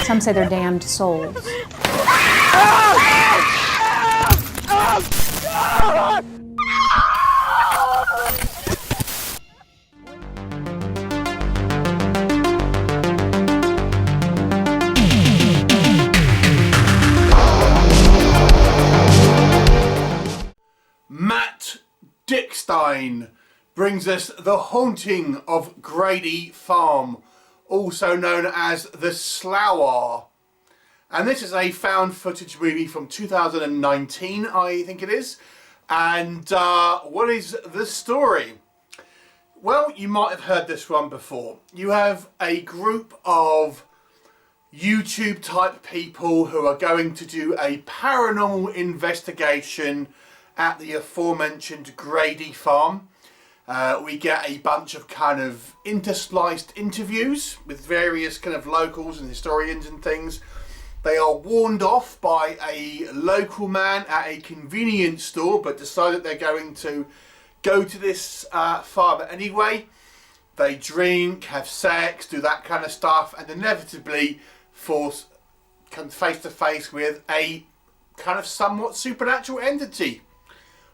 Some say they're damned souls. Matt Dickstein brings us The Haunting of Grady Farm, also known as the SLUAGH. And this is a found footage movie from 2019, I think it is. And what is the story? Well, you might have heard this one before. You have a group of YouTube type people who are going to do a paranormal investigation at the aforementioned Grady Farm. We get a bunch of kind of interspliced interviews with various kind of locals and historians and things. They are warned off by a local man at a convenience store, but decide that they're going to go to this farm anyway. They drink, have sex, do that kind of stuff, and inevitably come face to face with a kind of somewhat supernatural entity.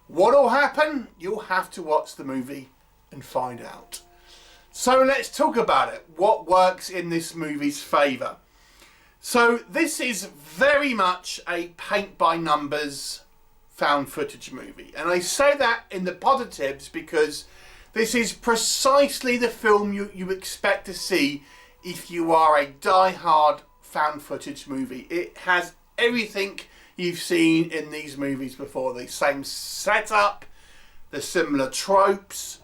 What'll happen? You'll have to watch the movie and find out. So let's talk about it. What works in this movie's favour? So this is very much a paint by numbers found footage movie. And I say that in the positives because this is precisely the film you expect to see if you are a die-hard found footage movie. It has everything you've seen in these movies before. The same setup, the similar tropes,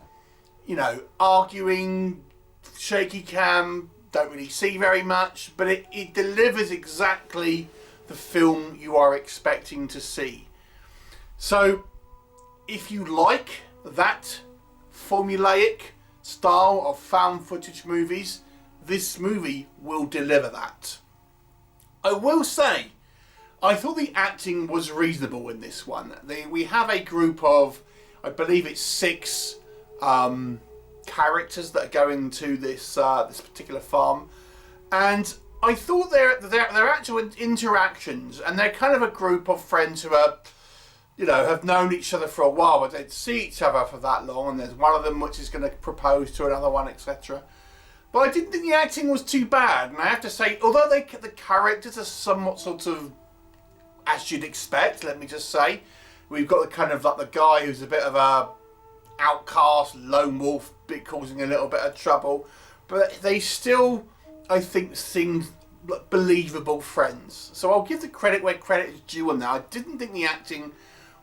you know, arguing, shaky cam, don't really see very much, but it delivers exactly the film you are expecting to see. So if you like that formulaic style of found footage movies, this movie will deliver that. I will say, I thought the acting was reasonable in this one. We have a group of, I believe it's 6 characters that are going to this this particular farm, and I thought their actual interactions, and they're kind of a group of friends who are, you know, have known each other for a while, but they don't see each other for that long, and there's one of them which is going to propose to another one, etc. But I didn't think the acting was too bad, and I have to say, although the characters are somewhat sort of as you'd expect, let me just say. We've got the kind of like the guy who's a bit of a outcast, lone wolf, causing a little bit of trouble. But they still, I think, seem like believable friends. So I'll give the credit where credit is due on that. I didn't think the acting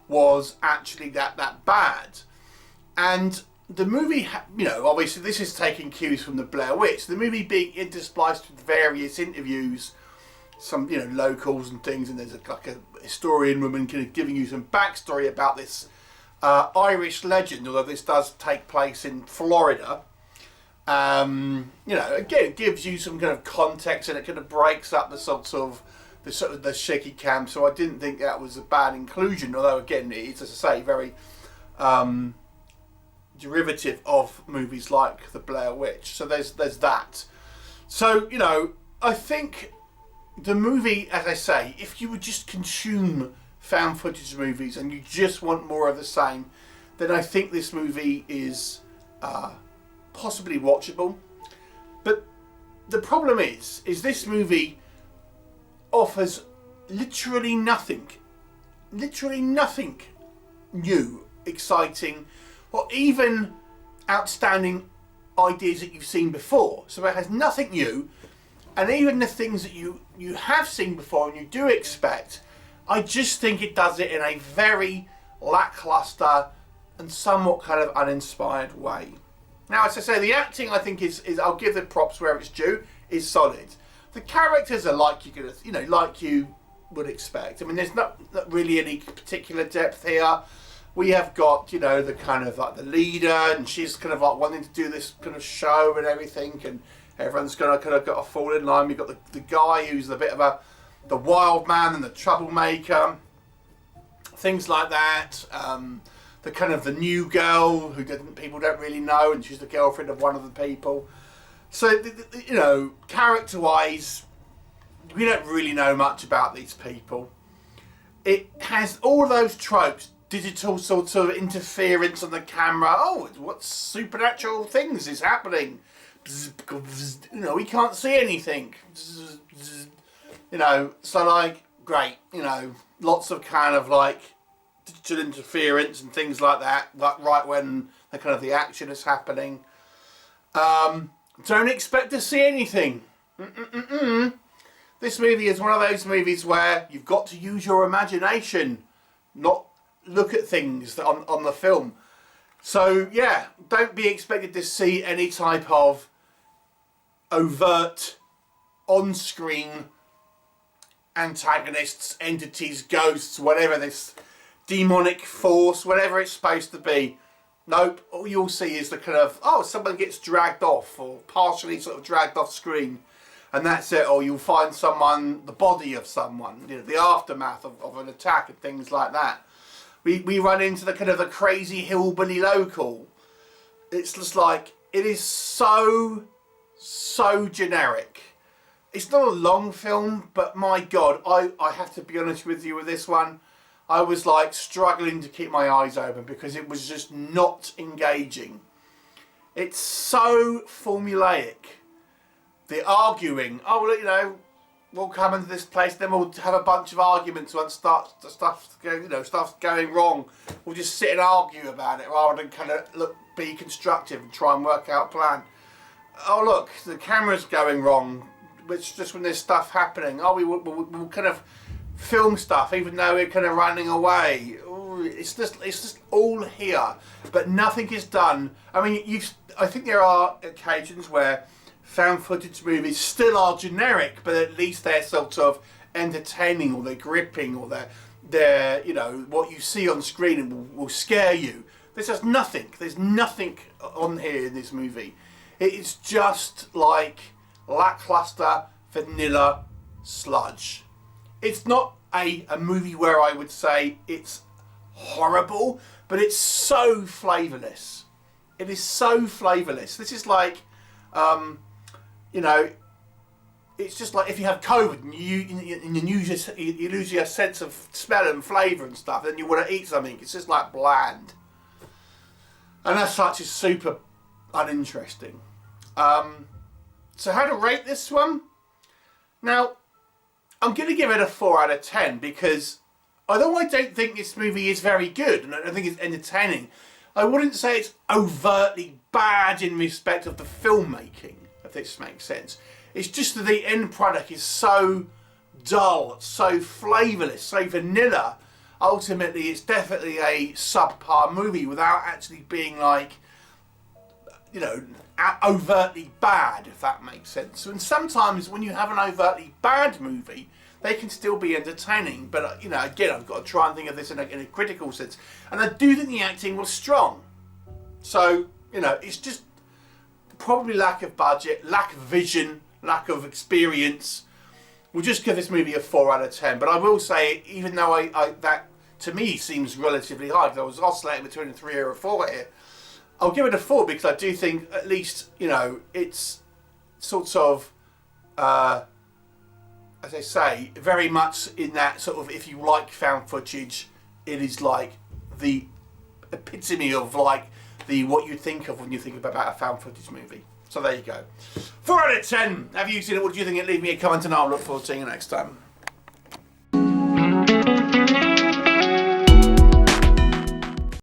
was actually that bad. And the movie, you know, obviously this is taking cues from the Blair Witch. The movie being interspliced with various interviews, some, you know, locals and things, and there's like a historian woman kind of giving you some backstory about this Irish legend, although this does take place in Florida. You know, again, it gives you some kind of context, and it kind of breaks up the the shaky cam. So I didn't think that was a bad inclusion, although again, it's, as I say, very derivative of movies like The Blair Witch. So there's that. So, you know, I think the movie, as I say, if you would just consume found footage movies and you just want more of the same, then I think this movie is possibly watchable. But the problem is this movie offers literally nothing new, exciting, or even outstanding ideas that you've seen before. So it has nothing new, and even the things that you have seen before and you do expect, I just think it does it in a very lackluster and somewhat kind of uninspired way. Now, as I say, the acting, I think is I'll give the props where it's due, is solid. The characters are like like you would expect. I mean, there's not really any particular depth here. We have got, you know, the kind of like the leader, and she's kind of like wanting to do this kind of show and everything, and everyone's gonna kind of got to fall in line. We've got the guy who's a bit of the wild man and the troublemaker, things like that. The kind of the new girl who people don't really know, and she's the girlfriend of one of the people. So, you know, character-wise, we don't really know much about these people. It has all those tropes, digital sort of interference on the camera. Oh, what supernatural things is happening? You know, we can't see anything. You know, so like, great, you know, lots of kind of like digital interference and things like that, like right when the kind of the action is happening. Don't expect to see anything. This movie is one of those movies where you've got to use your imagination, not look at things on the film. So yeah, don't be expected to see any type of overt on-screen antagonists, entities, ghosts, whatever, this demonic force, whatever it's supposed to be. Nope, all you'll see is the kind of, oh, someone gets dragged off or partially sort of dragged off screen, and that's it. Or you'll find someone, the body of someone, you know, the aftermath of an attack and things like that. We run into the kind of the crazy hillbilly local. It's just like, it is so generic. It's not a long film, but my God, I have to be honest with you with this one. I was like struggling to keep my eyes open because it was just not engaging. It's so formulaic. The arguing, oh, well, you know, we'll come into this place, then we'll have a bunch of arguments once stuff's going wrong. We'll just sit and argue about it rather than kind of be constructive and try and work out a plan. Oh look, the camera's going wrong. It's just when there's stuff happening. Oh, we'll kind of film stuff even though we're kind of running away. Ooh, it's just all here, but nothing is done. I mean, I think there are occasions where found footage movies still are generic, but at least they're sort of entertaining, or they're gripping, or they're you know, what you see on screen will scare you. There's just nothing. There's nothing on here in this movie. It is just like lackluster vanilla sludge. It's not a movie where I would say it's horrible, but it's so flavourless. It is so flavourless. This is like, you know, it's just like if you have COVID and you lose your sense of smell and flavour and stuff, then you want to eat something. It's just like bland. And as such, it's super uninteresting. So how to rate this one? Now, I'm going to give it a 4 out of 10 because although I don't think this movie is very good and I don't think it's entertaining, I wouldn't say it's overtly bad in respect of the filmmaking, if this makes sense. It's just that the end product is so dull, so flavourless, so vanilla. Ultimately, it's definitely a subpar movie without actually being like, you know, overtly bad, if that makes sense. And sometimes when you have an overtly bad movie, they can still be entertaining. But, you know, again, I've got to try and think of this in a critical sense. And I do think the acting was strong. So, you know, it's just probably lack of budget, lack of vision, lack of experience. We'll just give this movie a 4 out of 10. But I will say, even though that to me seems relatively high, because I was oscillating between a 3 or a 4 here, I'll give it a 4 because I do think at least, you know, it's sort of, as I say, very much in that sort of, if you like found footage, it is like the epitome of like what you think of when you think about a found footage movie. So there you go. 4 out of 10. Have you seen it? What do you think? Leave me a comment and I'll look forward to seeing you next time.